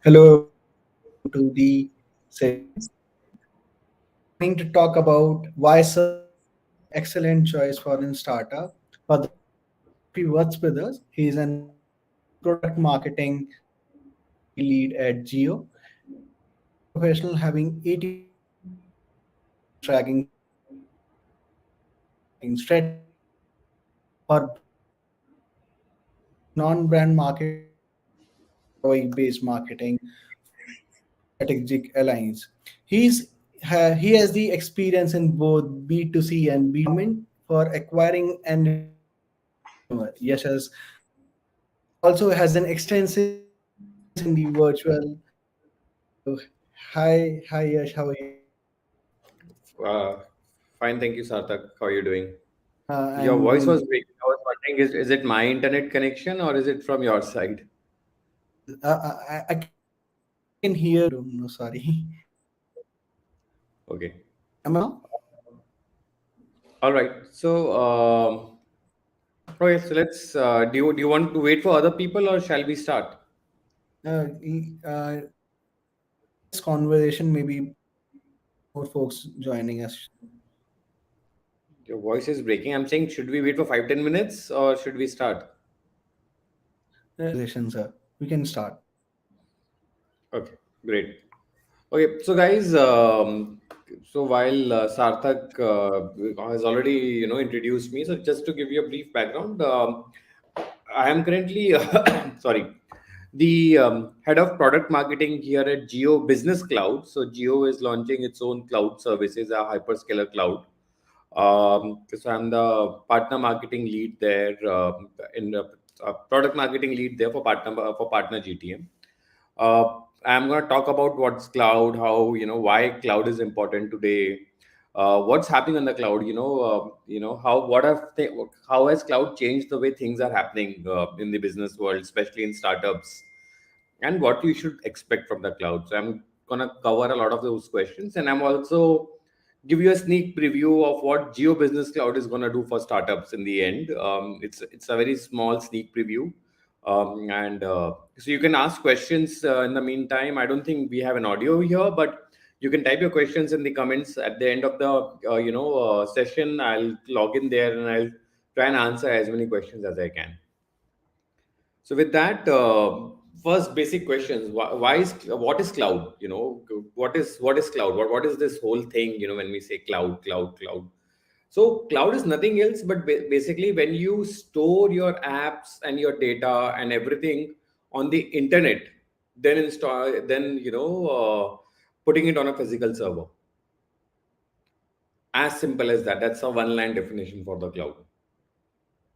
Hello everyone, welcome to the session. We are going to talk about why search is an excellent choice for a startup. For that, Rafi works with us. He is an experienced product marketing strategy lead at Geo. He is a seasoned professional having 18 years of experience tracking search, developing strategies for brand marketing, non-brand marketing, and ROI-based marketing for strategic alliance. He has the experience in both B2C and B2B for acquiring and retaining consumer. Yash also has an extensive experience in the virtual marketing. So hi Yash, how are you? Uh, Fine, thank you, Sarthak. How are you doing? Your I'm voice doing was good. breaking. I was wondering, is it my internet connection or is it from your side? I can hear you. I don't know. Sorry. Okay. Am I now? All right. Okay. So let's. Do you want to wait for other people or shall we start? Let's start this conversation. Maybe more folks joining us. Your voice is breaking. I'm saying, should we wait for 5-10 minutes or should we start? Conversation, sir. We can start. Okay. Great. Okay, so guys, so while Sarthak has already introduced me, so just to give you a brief background, I am currently sorry, the head of product marketing here at Geo Business Cloud. So Geo is launching its own cloud services, a hyperscaler cloud. So I'm the partner marketing lead there, in the product marketing lead there for partner GTM. I'm going to talk about what's cloud, how why cloud is important today, what's happening on the cloud. How how has cloud changed the way things are happening in the business world, especially in startups, and what you should expect from the cloud. So I'm gonna cover a lot of those questions, and I'm also give you a sneak preview of what Geo Business Cloud is gonna do for startups in the end. It's a very small sneak preview, and so you can ask questions in the meantime. I don't think we have an audio here, but you can type your questions in the comments at the end of the session. I'll log in there and I'll try and answer as many questions as I can. So with that, first basic questions: why is what is cloud? What is cloud? What is this whole thing? When we say cloud, cloud, cloud. So cloud is nothing else but basically when you store your apps and your data and everything on the internet, then install, then putting it on a physical server. As simple as that. That's a one-line definition for the cloud.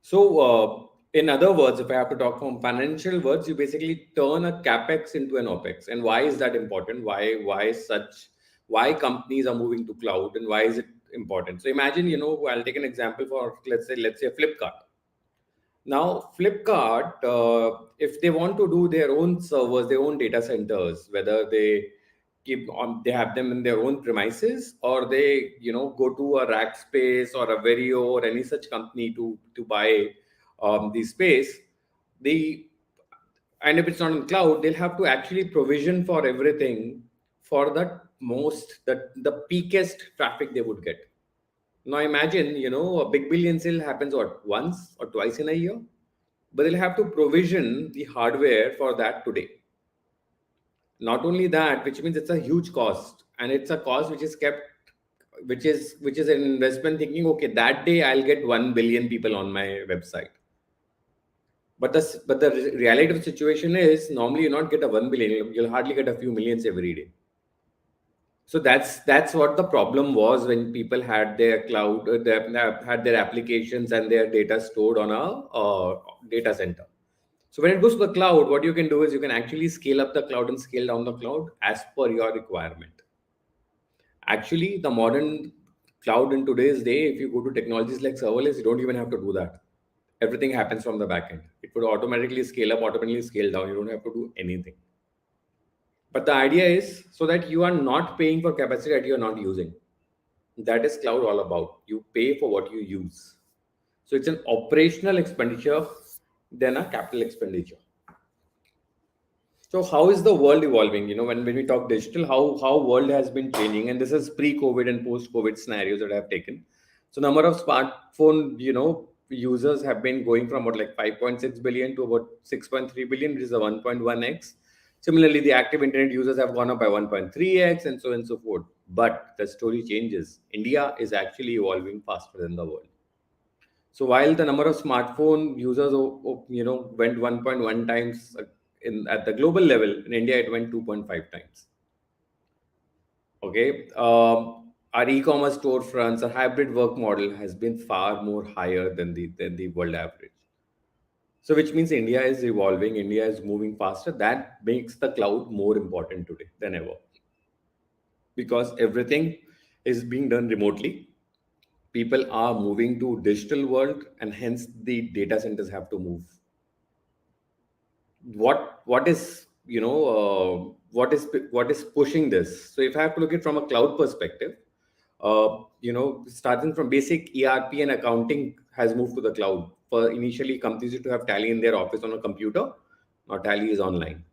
So, in other words, if I have to talk from financial words, you basically turn a capex into an opex. And why is that important? Why companies are moving to cloud, and why is it important? So, imagine, I'll take an example for let's say Flipkart. Now, Flipkart, if they want to do their own servers, their own data centers, whether they have them in their own premises, or they go to a Rackspace or a Verio or any such company to buy the space, the and if it's not in cloud, they'll have to actually provision for everything for the peakest traffic they would get. Now imagine, a big billion sale happens what, once or twice in a year, but they'll have to provision the hardware for that today. Not only that, which means it's a huge cost, and it's a cost which is kept, which is an investment thinking, okay, that day I'll get 1 billion people on my website. But the reality of the situation is normally you not get a 1 billion, you'll hardly get a few millions every day. So that's what the problem was when people had their cloud, had their applications and their data stored on a data center. So when it goes to the cloud, what you can do is you can actually scale up the cloud and scale down the cloud as per your requirement. Actually, the modern cloud in today's day, if you go to technologies like serverless, you don't even have to do that. Everything happens from the back end. It would automatically scale up, automatically scale down. You don't have to do anything. But the idea is so that you are not paying for capacity that you are not using. That is cloud all about. You pay for what you use. So it's an operational expenditure than a capital expenditure. So how is the world evolving? When we talk digital, how world has been changing, and this is pre-COVID and post-COVID scenarios that I have taken. So number of smartphone, users have been going from about like 5.6 billion to about 6.3 billion, which is a 1.1x. Similarly, the active internet users have gone up by 1.3x, and so on and so forth. But the story changes. India is actually evolving faster than the world. So while the number of smartphone users, went 1.1 times in at the global level, in India it went 2.5 times. Okay, our e-commerce storefronts, our hybrid work model has been far more higher than the world average. So which means India is evolving, India is moving faster. That makes the cloud more important today than ever because everything is being done remotely. People are moving to digital world, and hence the data centers have to move. What is what is pushing this? So if I have to look at from a cloud perspective, starting from basic ERP and accounting has moved to the cloud. For initially, companies used to have Tally in their office on a computer. Now Tally is online.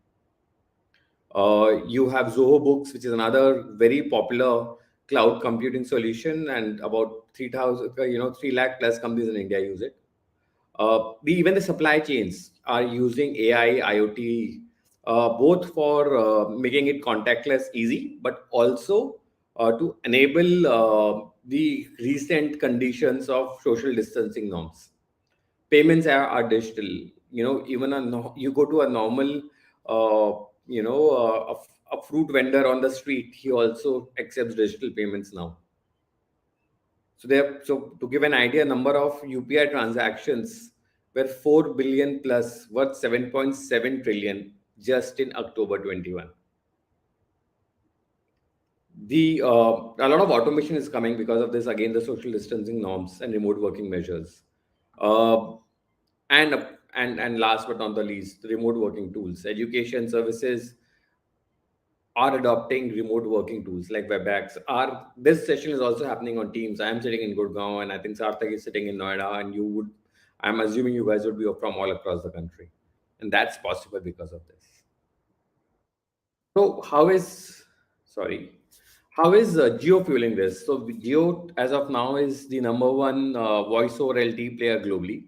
You have Zoho Books, which is another very popular cloud computing solution, and about 3,000, 3 lakh plus companies in India use it. Even the supply chains are using AI, IoT, both for making it contactless easy, but also to enable the recent conditions of social distancing norms. Payments are digital. Even you go to a normal, a fruit vendor on the street, he also accepts digital payments now. So to give an idea, number of UPI transactions were 4 billion plus, worth 7.7 trillion just in October 21. The A lot of automation is coming because of this. Again, the social distancing norms and remote working measures, uh, and last but not the least, the remote working tools. Education services are adopting remote working tools like WebEx. This session is also happening on Teams. I am sitting in Gurgaon, and I think Sarthak is sitting in Noida, and I'm assuming you guys would be from all across the country, and that's possible because of this. So how is Geo fueling this? So Geo, as of now, is the number one voice over LTE player globally.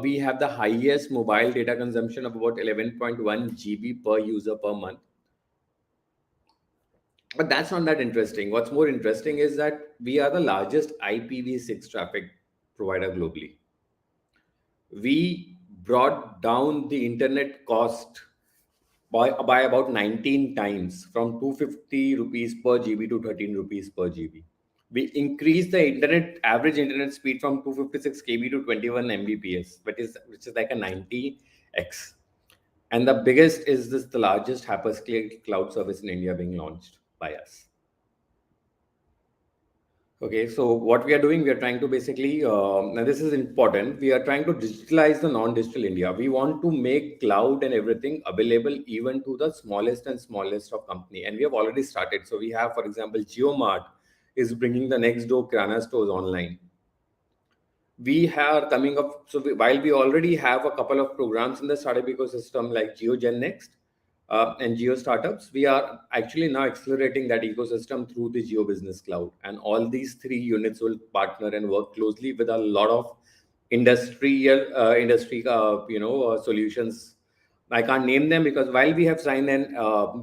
We have the highest mobile data consumption of about 11.1 GB per user per month. But that's not that interesting. What's more interesting is that we are the largest IPv6 traffic provider globally. We brought down the internet cost by about 19 times, from 250 rupees per GB to 13 rupees per GB. We increased the average internet speed from 256 KB to 21 Mbps, which is like a 90x. And the biggest is this, the largest hyperscale cloud service in India being launched by us. Okay, so what we are doing, we are trying to basically, and this is important, we are trying to digitalize the non-digital India. We want to make cloud and everything available even to the smallest and smallest of company. And we have already started. So we have, for example, GeoMart is bringing the next door Kirana stores online. We are coming up. So while we already have a couple of programs in the startup ecosystem like GeoGen Next and Geo Startups, we are actually now accelerating that ecosystem through the Geo Business Cloud. And all these three units will partner and work closely with a lot of industry solutions. I can't name them because while we have signed an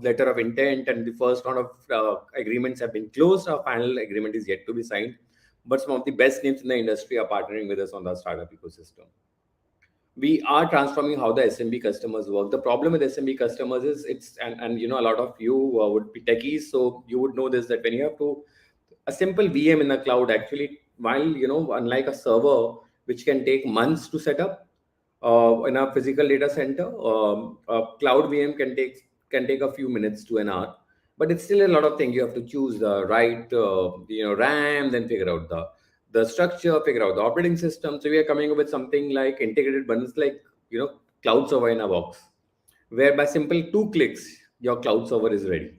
letter of intent and the first round of agreements have been closed, our final agreement is yet to be signed. But some of the best names in the industry are partnering with us on the startup ecosystem. We are transforming how the SMB customers work. The problem with SMB customers is and a lot of you would be techies, so you would know this, that when you have to a simple VM in the cloud, actually, while unlike a server which can take months to set up in a physical data center, a cloud VM can take a few minutes to an hour, but it's still a lot of things. You have to choose the right RAM, then figure out the structure, figure out the operating system. So we are coming up with something like integrated bundles, like cloud server in a box, where by simple 2 clicks your cloud server is ready,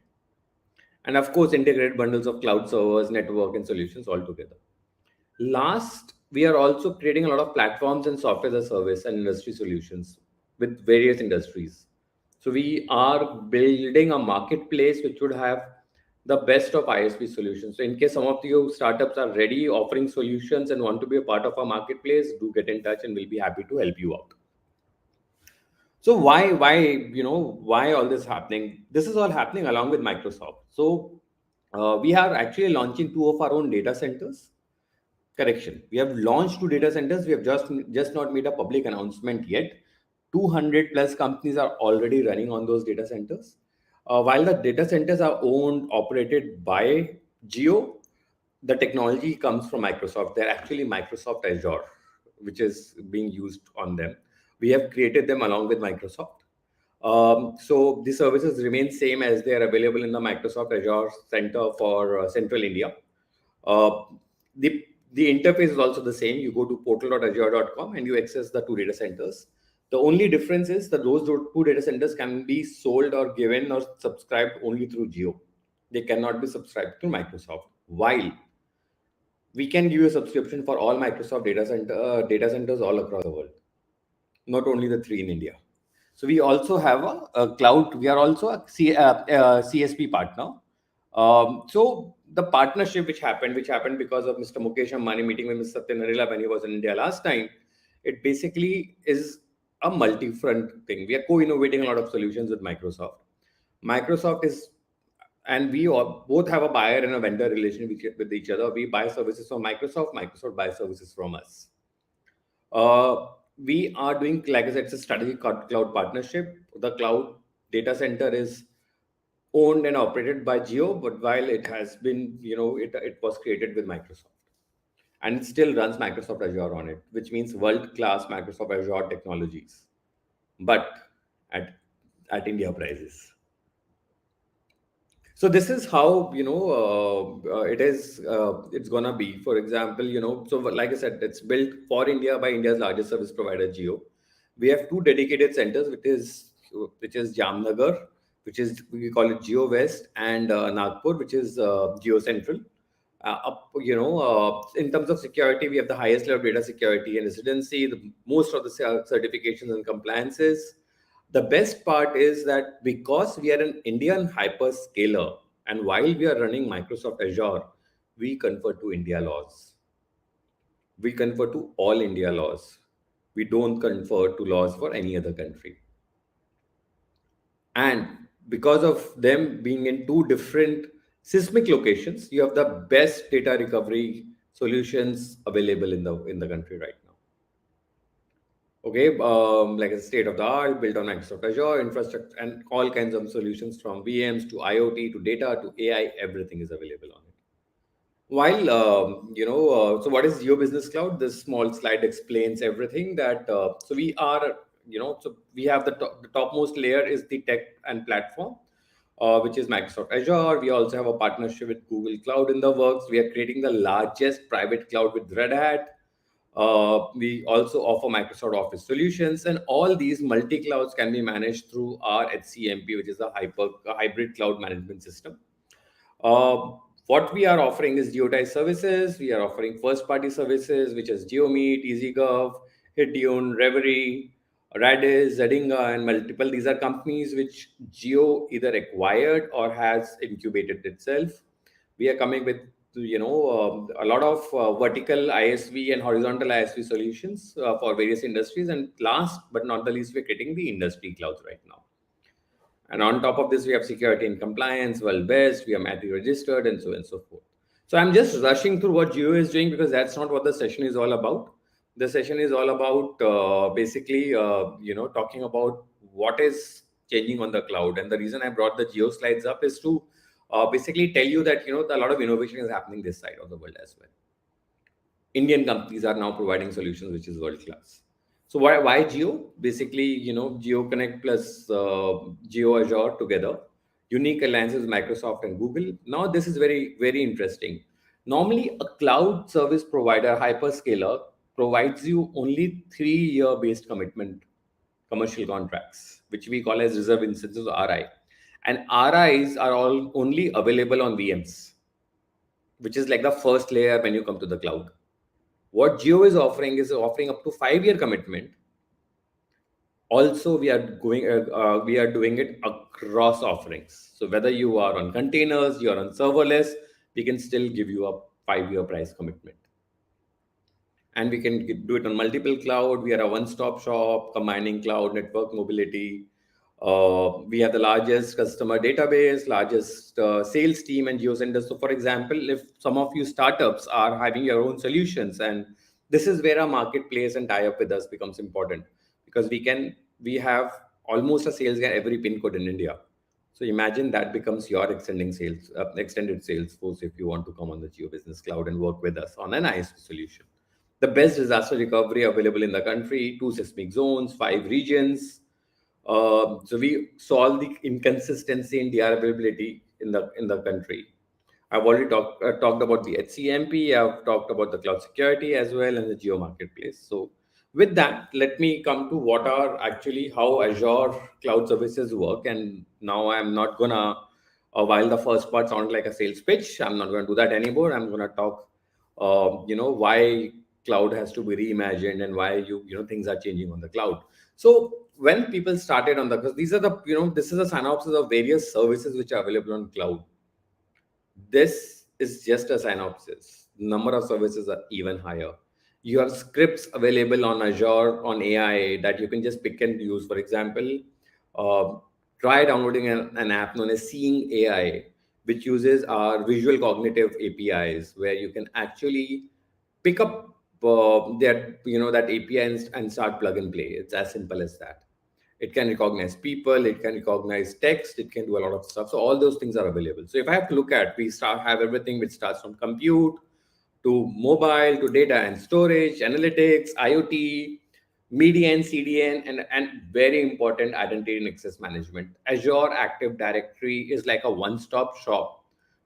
and of course integrated bundles of cloud servers, network, and solutions all together. Last, we are also creating a lot of platforms and software as a service and industry solutions with various industries. So we are building a marketplace which would have the best of ISP solutions. So in case some of you startups are ready offering solutions and want to be a part of our marketplace, do get in touch and we'll be happy to help you out. So why all this happening? This is all happening along with Microsoft. So we are actually launching two of our own data centers. Correction. We have launched two data centers. We have just not made a public announcement yet. 200 plus companies are already running on those data centers. While the data centers are owned, operated by Geo, the technology comes from Microsoft. They're actually Microsoft Azure, which is being used on them. We have created them along with Microsoft. So the services remain same as they are available in the Microsoft Azure Center for Central India. Uh, the the interface is also the same. You go to portal.azure.com and you access the two data centers. The only difference is that those two data centers can be sold or given or subscribed only through Geo. They cannot be subscribed through Microsoft. While we can give you a subscription for all Microsoft data centers all across the world, not only the three in India. So we also have a cloud. We are also a CSP partner. So the partnership which happened because of Mr. Mukesh Ambani meeting with Mr. Satya Nadella when he was in India last time, it basically is a multi-front thing. We are co-innovating a lot of solutions with Microsoft. Microsoft is, and we all, both have a buyer and a vendor relation with each other. We buy services from Microsoft. Microsoft buys services from us. We are doing, like I said, it's a strategic cloud partnership. The cloud data center is owned and operated by Geo, but while it has been, it was created with Microsoft. And it still runs Microsoft Azure on it, which means world-class Microsoft Azure technologies, but at, at India prices. So this is how it's gonna be. For example, so like I said, it's built for India by India's largest service provider, Geo. We have two dedicated centers, which is Jamnagar, which is, we call it Geo West, and Nagpur, which is Geo Central. In terms of security, we have the highest level of data security and residency, most of the certifications and compliances. The best part is that because we are an Indian hyperscaler, and while we are running Microsoft Azure, we confer to India laws. We confer to all India laws. We don't confer to laws for any other country. And because of them being in two different seismic locations, you have the best data recovery solutions available in the country right now. Okay, like a state of the art, built on Microsoft Azure infrastructure and all kinds of solutions from VMs to IoT to data to AI, everything is available on it. While so what is Geo Business Cloud? This small slide explains everything. That so we are, so we have the topmost layer is the tech and platform, which is Microsoft Azure. We also have a partnership with Google Cloud in the works. We are creating the largest private cloud with Red Hat. We also offer Microsoft Office solutions, and all these multi clouds can be managed through our HCMP, which is a hybrid cloud management system. Uh, what we are offering is geotized services. We are offering first-party services, which is GeoMeet, EasyGov, Hitune, Reverie, Radis, Zedinga, and multiple. These are companies which Geo either acquired or has incubated itself. We are coming with a lot of vertical ISV and horizontal ISV solutions for various industries. And last but not the least, we're creating the industry clouds right now. And on top of this, we have security and compliance, well best, we are MATI registered, and so on and so forth. So I'm just rushing through what Geo is doing because that's not what the session is all about. The session is all about basically, talking about what is changing on the cloud. And the reason I brought the Geo slides up is to basically tell you that, a lot of innovation is happening this side of the world as well. Indian companies are now providing solutions which is world class. So why Geo? Basically, Geo Connect plus Geo Azure together, unique alliances with Microsoft and Google. Now this is very, very interesting. Normally, a cloud service provider, hyperscaler, provides you only 3-year based commitment commercial contracts, which we call as reserve instances, RI. And RIs are all only available on VMs, which is like the first layer when you come to the cloud. What Geo is offering up to 5-year commitment, Also, we are doing it across offerings. So whether you are on containers, you are on serverless, we can still give you a 5-year price commitment, and we can do it on multiple cloud. We are a one-stop shop combining cloud, network, mobility. We have the largest customer database, largest sales team, and geocenters. So for example, if some of you startups are having your own solutions, and this is where our marketplace and tie up with us becomes important, because we have almost a sales guy every pin code in India. So imagine that becomes your extended sales force if you want to come on the Geo Business Cloud and work with us on an ISP solution. The best disaster recovery available in the country, 2 seismic zones, 5 regions. So we solve the inconsistency in DR availability in the country. I've already talked about the HCMP. I've talked about the cloud security as well, and the geo marketplace. So with that, let me come to what are actually how Azure cloud services work. And now I'm not gonna, while the first part sounded like a sales pitch, I'm not gonna do that anymore. I'm gonna talk, why cloud has to be reimagined and why things are changing on the cloud. So when people started on the, because these are the, this is a synopsis of various services which are available on cloud. This is just a synopsis. Number of services are even higher. You have scripts available on Azure on AI that you can just pick and use. For example, uh, try downloading an app known as Seeing AI, which uses our visual cognitive APIs, where you can actually pick up that API and start plug and play. It's as simple as that. It can recognize people, it can recognize text, it can do a lot of stuff. So all those things are available. So if I have to look at, we start have everything which starts from compute to mobile to data and storage, analytics, IoT, media and CDN, and very important, identity and access management. Azure Active Directory is like a one-stop shop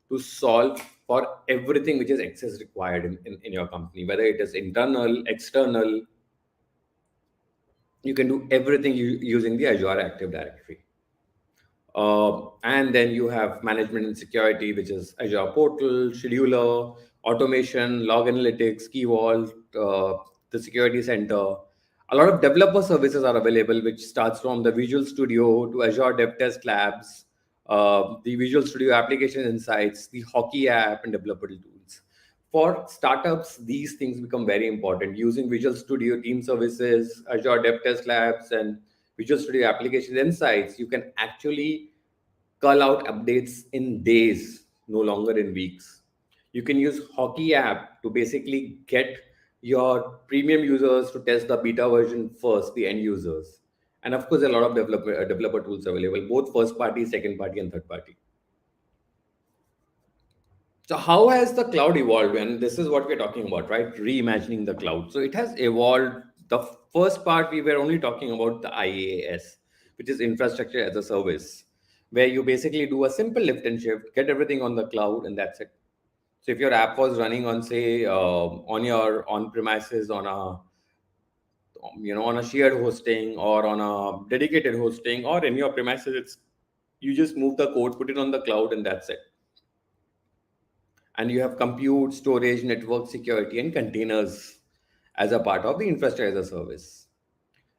to solve for everything which is access required in your company, whether it is internal, external. You can do everything using the Azure Active Directory. And then you have management and security, which is Azure Portal, Scheduler, automation, log analytics, Key Vault, the security center. A lot of developer services are available, which starts from the Visual Studio to Azure Dev Test Labs, the Visual Studio application insights, the Hockey app, and developer tools. For startups, these things become very important. Using Visual Studio Team Services, Azure Dev Test Labs, and Visual Studio Application Insights, you can actually call out updates in days, no longer in weeks. You can use Hockey app to basically get your premium users to test the beta version first, the end users. And of course, a lot of developer tools available, both first party, second party, and third party. So how has the cloud evolved? And this is what we're talking about, right? Reimagining the cloud. So it has evolved. The first part, we were only talking about the IaaS, which is infrastructure as a service, where you basically do a simple lift and shift, get everything on the cloud, and that's it. So if your app was running on, say, on your on premises, on a shared hosting or on a dedicated hosting, or in your premises, it's you just move the code, put it on the cloud, and that's it. And you have compute, storage, network security, and containers as a part of the infrastructure as a service.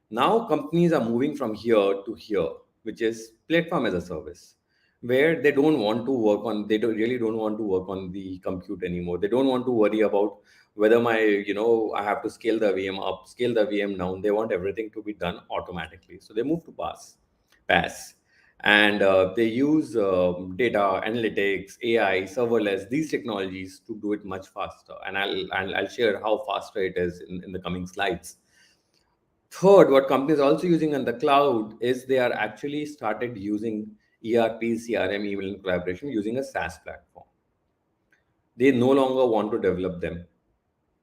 Now companies are moving from here to here, which is platform as a service, where they don't want to work on the compute anymore. They don't want to worry about whether I have to scale the VM up, scale the VM down. They want everything to be done automatically. So they move to PaaS, and they use data analytics, AI, serverless, these technologies to do it much faster. And I'll share how faster it is in the coming slides. Third, what companies are also using on the cloud is they are actually started using ERP, CRM, email, and collaboration using a SaaS platform. They no longer want to develop them.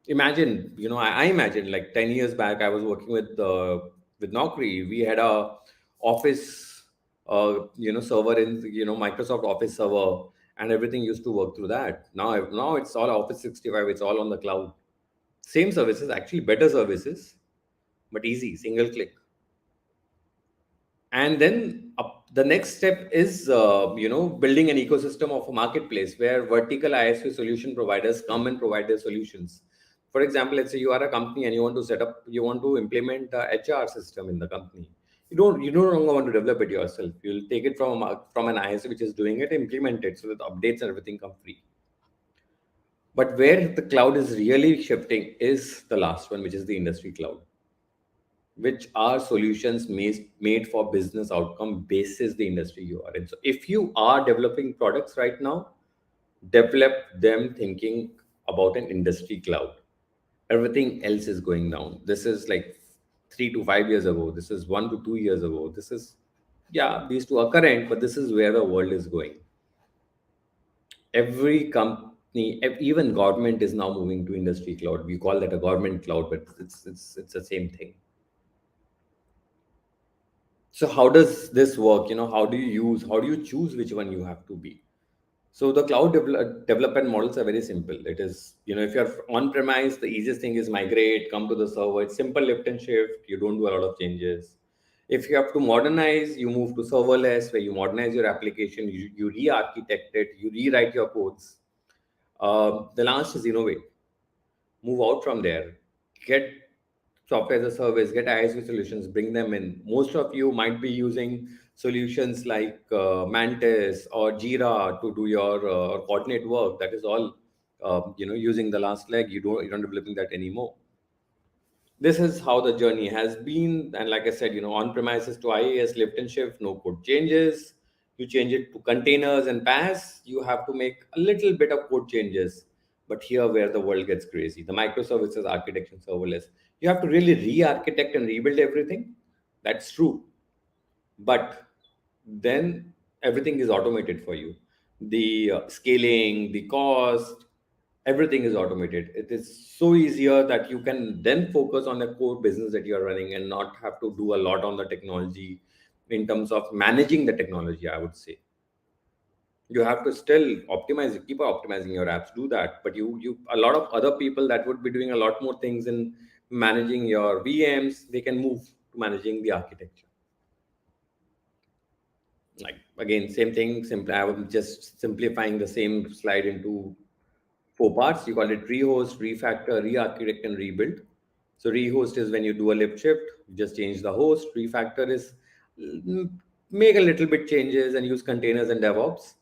Imagine, I imagine like 10 years back, I was working with Naukri. We had a office, server in, Microsoft Office server, and everything used to work through that. Now it's all Office 65. It's all on the cloud. Same services, actually better services, but easy, single click. And then the next step is building an ecosystem of a marketplace where vertical ISV solution providers come and provide their solutions. For example, let's say you are a company and you want to implement a HR system in the company. You no longer want to develop it yourself. You'll take it from an ISO which is doing it, implement it so that the updates and everything come free. But where the cloud is really shifting is the last one, which is the industry cloud, which are solutions made for business outcome basis the industry you are in. So if you are developing products right now, develop them thinking about an industry cloud. Everything else is going down. This is like 3 to 5 years ago. This is 1 to 2 years ago. This is, yeah, these two are current, but this is where the world is going. Every company, even government is now moving to industry cloud. We call that a government cloud, but it's the same thing. So how does this work? How do you choose which one you have to be? So the development models are very simple. It is, if you're on premise, the easiest thing is migrate, come to the server. It's simple lift and shift. You don't do a lot of changes. If you have to modernize, you move to serverless, where you modernize your application, you re-architect it, you rewrite your codes. The last is innovate. Move out from there. Get software as a service, get ISV solutions, bring them in. Most of you might be using solutions like Mantis or Jira to do your coordinate work. That is all, using the last leg. You're not developing that anymore. This is how the journey has been. And like I said, on premises to IaaS, lift and shift, no code changes. You change it to containers and PaaS, you have to make a little bit of code changes. But here where the world gets crazy, the microservices architecture and serverless, you have to really re-architect and rebuild everything. That's true. But then everything is automated for you. The scaling, the cost, everything is automated. It is so easier that you can then focus on the core business that you're running and not have to do a lot on the technology in terms of managing the technology, I would say. You have to still optimize, keep optimizing your apps, do that. But you a lot of other people that would be doing a lot more things in managing your VMs, they can move to managing the architecture. Like, again, same thing, simply I was just simplifying the same slide into 4 parts. You call it rehost, refactor, re-architect, and rebuild. So rehost is when you do a lift shift, you just change the host. Refactor is mm, make a little bit changes and use containers and DevOps.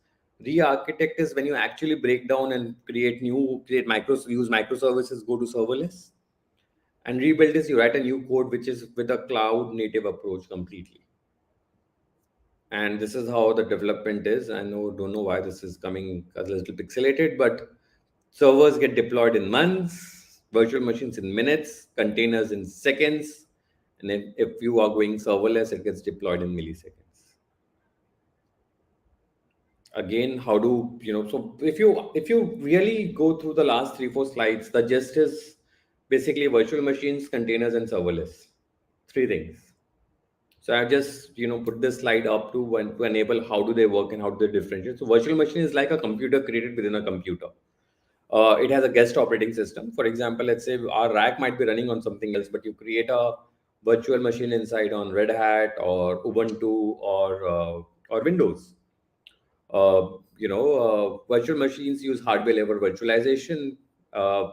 Re-architect is when you actually break down and create use microservices, go to serverless. And rebuild is you write a new code which is with a cloud native approach completely. And this is how the development is. I don't know why this is coming a little pixelated, but servers get deployed in months, virtual machines in minutes, containers in seconds, and if you are going serverless, it gets deployed in milliseconds. Again, how do so if you really go through the last 3 4 slides, the gist is basically virtual machines, containers, and serverless. Three things. So I just put this slide up to enable how do they work and how do they differentiate. So virtual machine is like a computer created within a computer. It has a guest operating system. For example, let's say our rack might be running on something else, but you create a virtual machine inside on Red Hat or Ubuntu or Windows. Virtual machines use hardware level virtualization. Uh,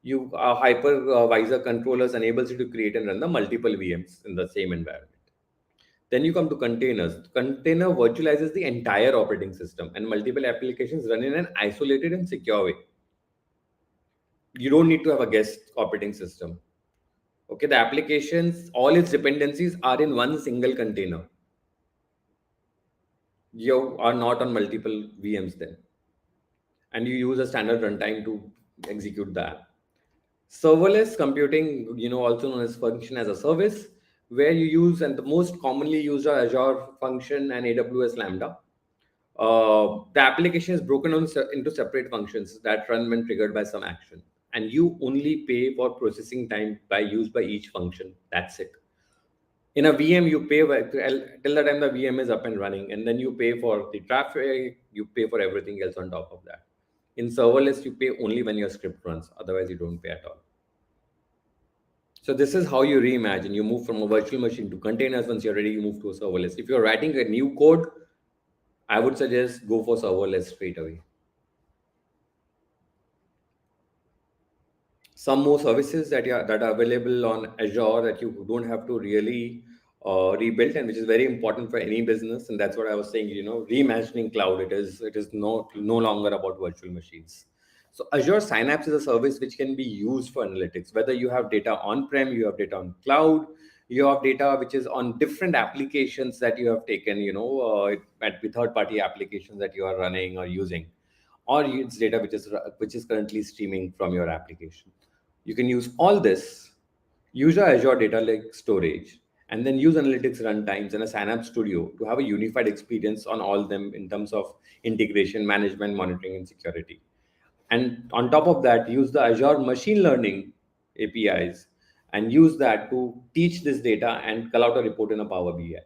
hypervisor controllers enables you to create and run the multiple VMs in the same environment. Then you come to containers. Container virtualizes the entire operating system and multiple applications run in an isolated and secure way. You don't need to have a guest operating system. Okay, the applications, all its dependencies are in one single container. You are not on multiple VMs then. And you use a standard runtime to execute the app. Serverless computing, also known as function as a service, where you use, and the most commonly used are Azure function and AWS Lambda. The application is broken down into separate functions that run when triggered by some action, and you only pay for processing time by used by each function. That's it. In a VM, you pay till the time the VM is up and running, and then you pay for the traffic, you pay for everything else on top of that. In serverless, you pay only when your script runs, otherwise, you don't pay at all. So, this is how you reimagine. You move from a virtual machine to containers. Once you're ready, you move to a serverless. If you're writing a new code, I would suggest go for serverless straight away. Some more services that are available on Azure that you don't have to really rebuilt, and which is very important for any business. And that's what I was saying. Reimagining cloud. It is no longer about virtual machines. So Azure Synapse is a service which can be used for analytics. Whether you have data on-prem, you have data on cloud, you have data which is on different applications that you have taken, at the third-party applications that you are running or using, or it's data which is currently streaming from your application. You can use all this, use your Azure Data Lake storage, and then use analytics runtimes and a Synapse Studio to have a unified experience on all them in terms of integration, management, monitoring, and security. And on top of that, use the Azure machine learning APIs and use that to teach this data and call out a report in a Power BI.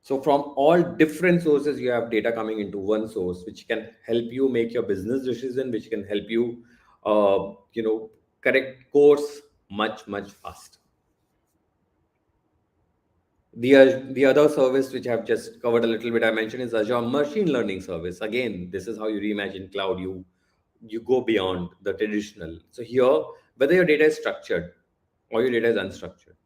So from all different sources, you have data coming into one source, which can help you make your business decision, which can help you, correct course much faster. The other service which I've just covered a little bit, I mentioned, is Azure Machine Learning Service. Again, this is how you reimagine cloud. You go beyond the traditional. So here, whether your data is structured or your data is unstructured,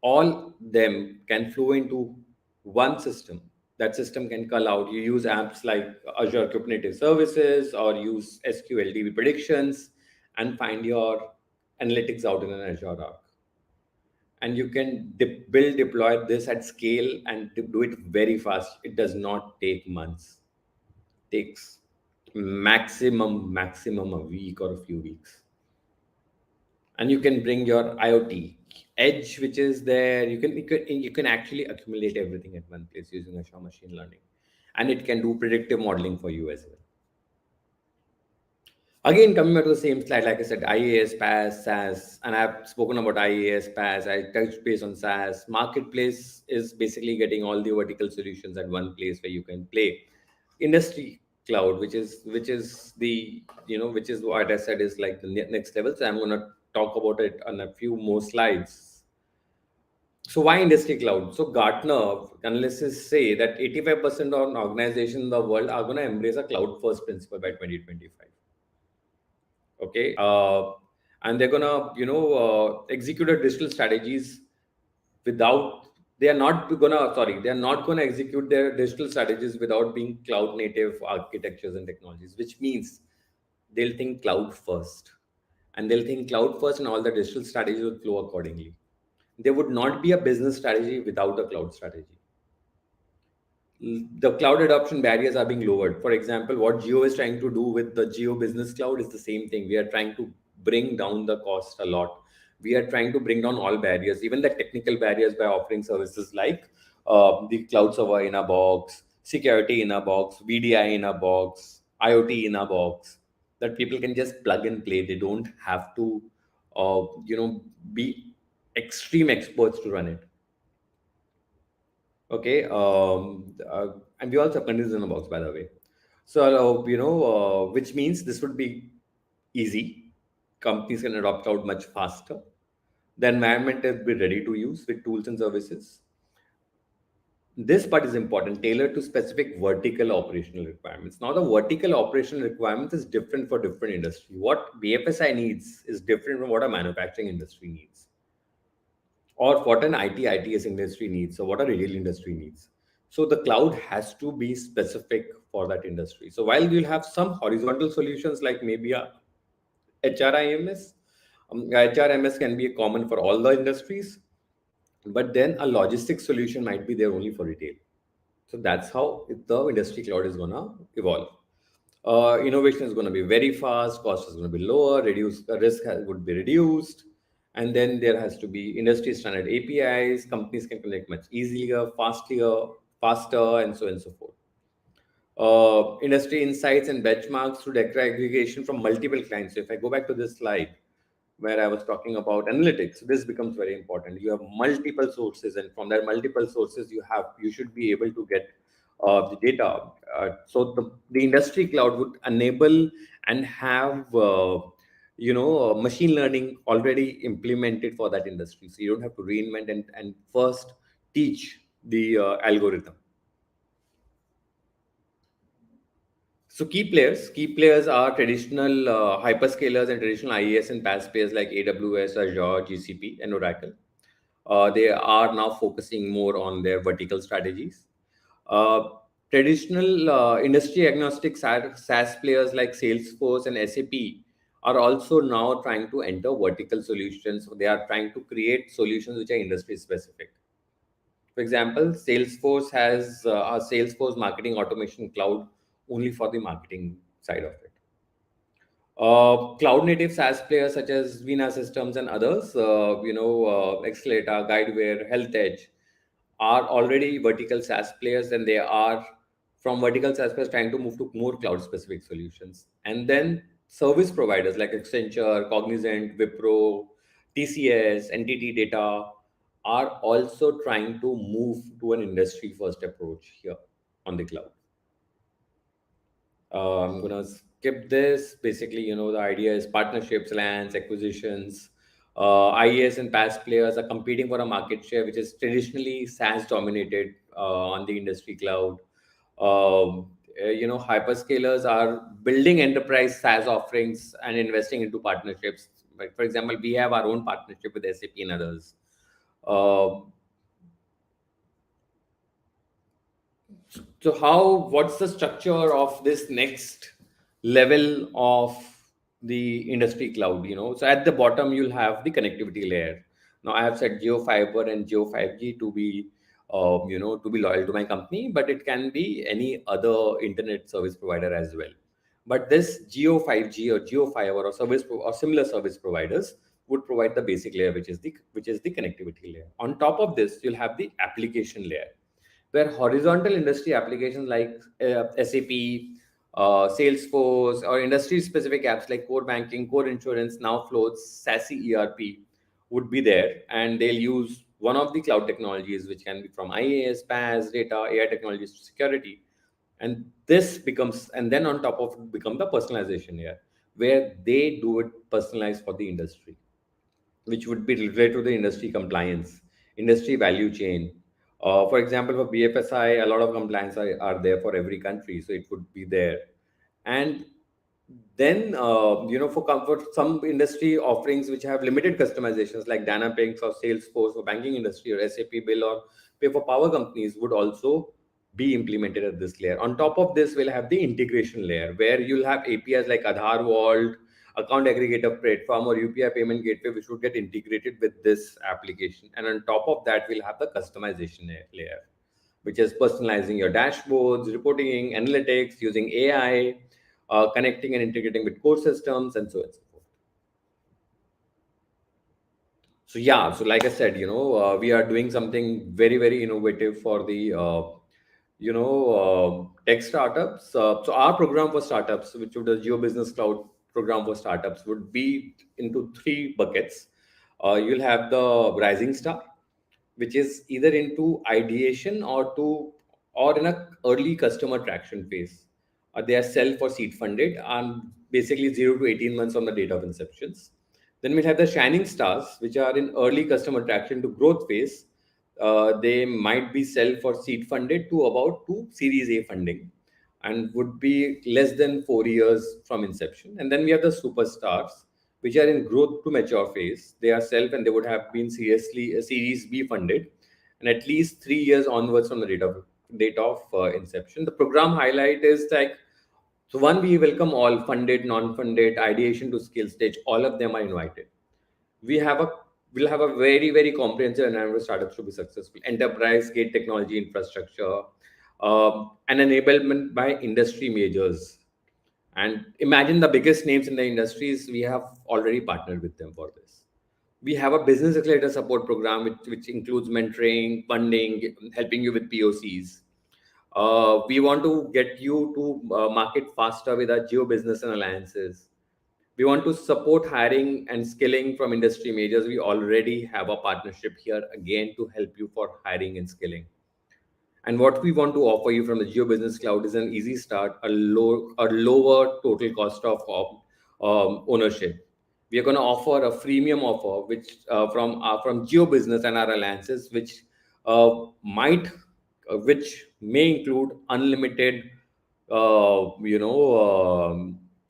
all them can flow into one system. That system can call out. You use apps like Azure Kubernetes Services or use SQL DB predictions and find your analytics out in an Azure Arc. And you can build, deploy this at scale and do it very fast. It does not take months. It takes maximum a week or a few weeks. And you can bring your IoT edge, which is there. You can actually accumulate everything at one place using Azure machine learning, and it can do predictive modeling for you as well. Again, coming back to the same slide, like I said, IaaS, PaaS, SaaS, and I've spoken about IaaS, PaaS. I touched base on SaaS. Marketplace is basically getting all the vertical solutions at one place where you can play. Industry cloud, which is the which is what I said is like the next level. So I'm gonna talk about it on a few more slides. So why industry cloud? So Gartner analysts say that 85% of organizations in the world are going to embrace a cloud first principle by 2025. Okay, and they're gonna execute a digital strategies without they are not gonna execute their digital strategies without being cloud native architectures and technologies, which means they'll think cloud first, and they'll think cloud first, and all the digital strategies will flow accordingly. There would not be a business strategy without a cloud strategy. The cloud adoption barriers are being lowered. For example, what Geo is trying to do with the Geo Business Cloud is the same thing. We are trying to bring down the cost a lot. We are trying to bring down all barriers, even the technical barriers, by offering services like the cloud server in a box, security in a box, VDI in a box, IoT in a box, that people can just plug and play. They don't have to, be extreme experts to run it. Okay, and we also have containers in the box, by the way. So, which means this would be easy. Companies can adopt cloud much faster. The environment will be ready to use with tools and services. This part is important, tailored to specific vertical operational requirements. Now, the vertical operational requirements is different for different industry. What BFSI needs is different from what a manufacturing industry needs, or what an ITS industry needs, or what a retail industry needs. So the cloud has to be specific for that industry. So while we'll have some horizontal solutions like maybe a HRIMS, HRMS can be common for all the industries, but then a logistics solution might be there only for retail. So that's how the industry cloud is gonna evolve. Innovation is going to be very fast, cost is going to be lower, reduce the would be reduced, and then there has to be industry standard APIs. Companies can connect much easier, faster, and so on and so forth. Industry insights and benchmarks through data aggregation from multiple clients. So if I go back to this slide where I was talking about analytics, this becomes very important. You have multiple sources, and from that multiple sources, you should be able to get the data. So the industry cloud would enable and have machine learning already implemented for that industry. So you don't have to reinvent and first teach the algorithm. So key players are traditional hyperscalers and traditional IaaS and PaaS players like AWS, Azure, GCP, and Oracle. They are now focusing more on their vertical strategies. Uh, Traditional industry agnostic SaaS players like Salesforce and SAP are also now trying to enter vertical solutions. They are trying to create solutions which are industry specific. For example, Salesforce has a Salesforce marketing automation cloud only for the marketing side of it. Cloud native SaaS players such as Vina Systems and others, Excelata, Guideware, Health Edge, are already vertical SaaS players, and they are from vertical SaaS players trying to move to more cloud specific solutions. And then service providers like Accenture, Cognizant, Wipro, TCS, NTT Data are also trying to move to an industry first approach here on the cloud. I'm gonna skip this. Basically, the idea is partnerships, lands, acquisitions. IES and PaaS players are competing for a market share which is traditionally SaaS dominated on the industry cloud. Hyperscalers are building enterprise SaaS offerings and investing into partnerships. Like, for example, we have our own partnership with SAP and others. Uh, So what's the structure of this next level of the industry cloud? So at the bottom you'll have the connectivity layer. Now I have said Geo Fiber and Geo 5G to be, to be loyal to my company, but it can be any other internet service provider as well. But this Geo 5G or Geo Fiber or or similar service providers would provide the basic layer, which is the connectivity layer. On top of this, you'll have the application layer where horizontal industry applications like SAP, Salesforce, or industry specific apps like core banking, core insurance, now floats, SASE ERP would be there. And they'll use one of the cloud technologies, which can be from IaaS, PaaS, data, AI technologies to security. And this becomes, and then on top of it, become the personalization here, where they do it personalized for the industry, which would be related to the industry compliance, industry value chain. For example, for BFSI, a lot of compliance are there for every country, so it would be there. And then, for some industry offerings which have limited customizations like Dynamics or Salesforce for banking industry or SAP Bill or Pay for Power companies would also be implemented at this layer. On top of this, we'll have the integration layer where you'll have APIs like Aadhaar Vault, account aggregator platform, or UPI payment gateway, which would get integrated with this application. And on top of that, we'll have the customization layer, which is personalizing your dashboards, reporting, analytics, using AI, connecting and integrating with core systems, and so on and so forth. So yeah, so like I said, we are doing something very, very innovative for the tech startups. So our program for startups, which would the Geo Business Cloud program for startups, would be into three buckets. You'll have the Rising Star, which is either into ideation or in a early customer traction phase. They are self or seed funded and basically 0 to 18 months from the date of inceptions. Then we'll have the shining stars, which are in early customer traction to growth phase. They might be self or seed funded to about to Series A funding and would be less than 4 years from inception. And then we have the superstars, which are in growth to mature phase. They are self and they would have been seriously Series B funded and at least 3 years onwards from the date of inception. The program highlight is like, so one, we welcome all funded, non-funded, ideation to skill stage. All of them are invited. We have a will have a very, very comprehensive environment for startups to be successful. Enterprise gate technology infrastructure, and enablement by industry majors. And imagine the biggest names in the industries, we have already partnered with them for this. We have a business accelerator support program, which includes mentoring, funding, helping you with POCs. We want to get you to market faster with our geo business and alliances. We want to support hiring and skilling from industry majors. We already have a partnership here again to help you for hiring and skilling. And what we want to offer you from the Geo Business Cloud is an easy start, a lower total cost of ownership. We are going to offer a freemium offer, which from Geo Business and our alliances, which may include unlimited,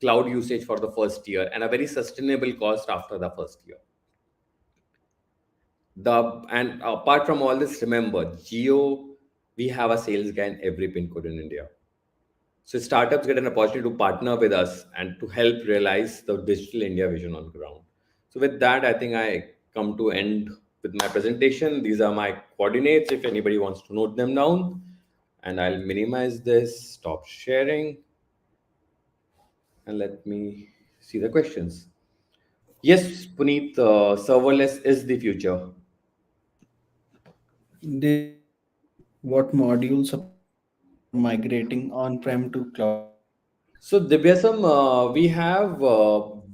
cloud usage for the first year and a very sustainable cost after the first year. And apart from all this, remember, Geo, we have a sales guy in every pin code in India. So startups get an opportunity to partner with us and to help realize the digital India vision on ground. So with that, I think I come to end with my presentation. These are my coordinates if anybody wants to note them down. And I'll minimize this, stop sharing, and let me see the questions. Yes, Puneet, serverless is the future. Did you say what modules support migrating on-prem to cloud? So Divyasam, we have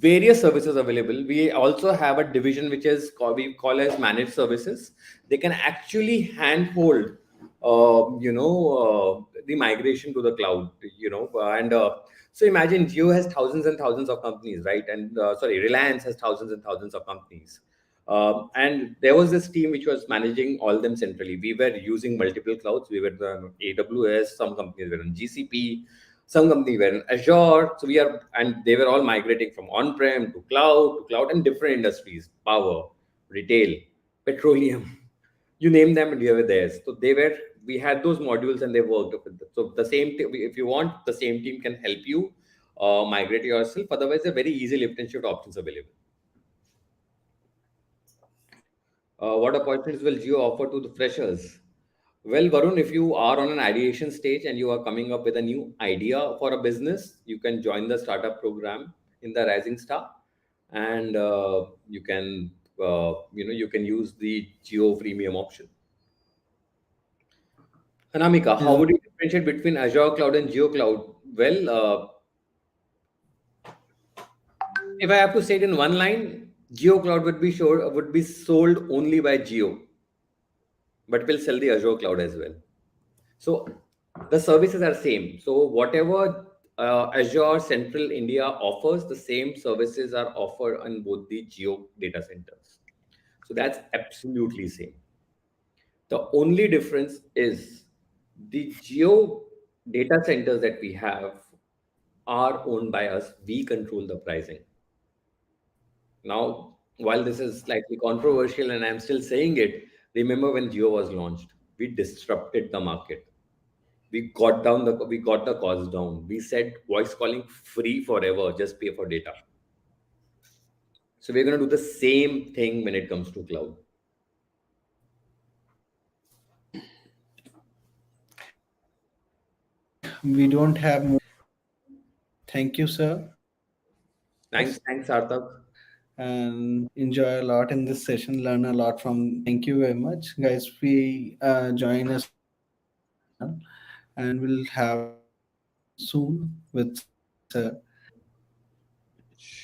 various services available. We also have a division which is we call as managed services. They can actually handhold, the migration to the cloud. And so imagine Jio has thousands and thousands of companies, right? And sorry, Reliance has thousands and thousands of companies. And there was this team which was managing all them centrally. We were using multiple clouds. We were on AWS. Some companies were on GCP. Some companies were in Azure. So we are, and they were all migrating from on-prem to cloud, and different industries: power, retail, petroleum. You name them, and we were there. So they were. We had those modules, and they worked with them. So the same. If you want, the same team can help you migrate yourself. Otherwise, there are very easy lift and shift options available. What opportunities will Geo offer to the freshers? Well, Varun, if you are on an ideation stage and you are coming up with a new idea for a business, you can join the startup program in the Rising Star, and you can use the Geo freemium option. Hanamika, how Is would you differentiate between Azure Cloud and Geo Cloud? Well, if I have to say it in one line, Geo Cloud would be sold only by Geo, but will sell the Azure Cloud as well. So the services are same. So whatever Azure Central India offers, the same services are offered on both the Geo data centers. So that's absolutely same. The only difference is the Geo data centers that we have are owned by us. We control the pricing. Now, while this is slightly controversial and I'm still saying it, remember when Geo was launched, we disrupted the market. We got the cost down. We said voice calling free forever, just pay for data. So we're going to do the same thing when it comes to cloud. we don't have more. Thank you, sir, joining us Thanks, Sarthak. and enjoy a lot in this session. Learn a lot from. Thank you very much, guys. We join us on our YouTube channel, and we'll have a session soon with sir.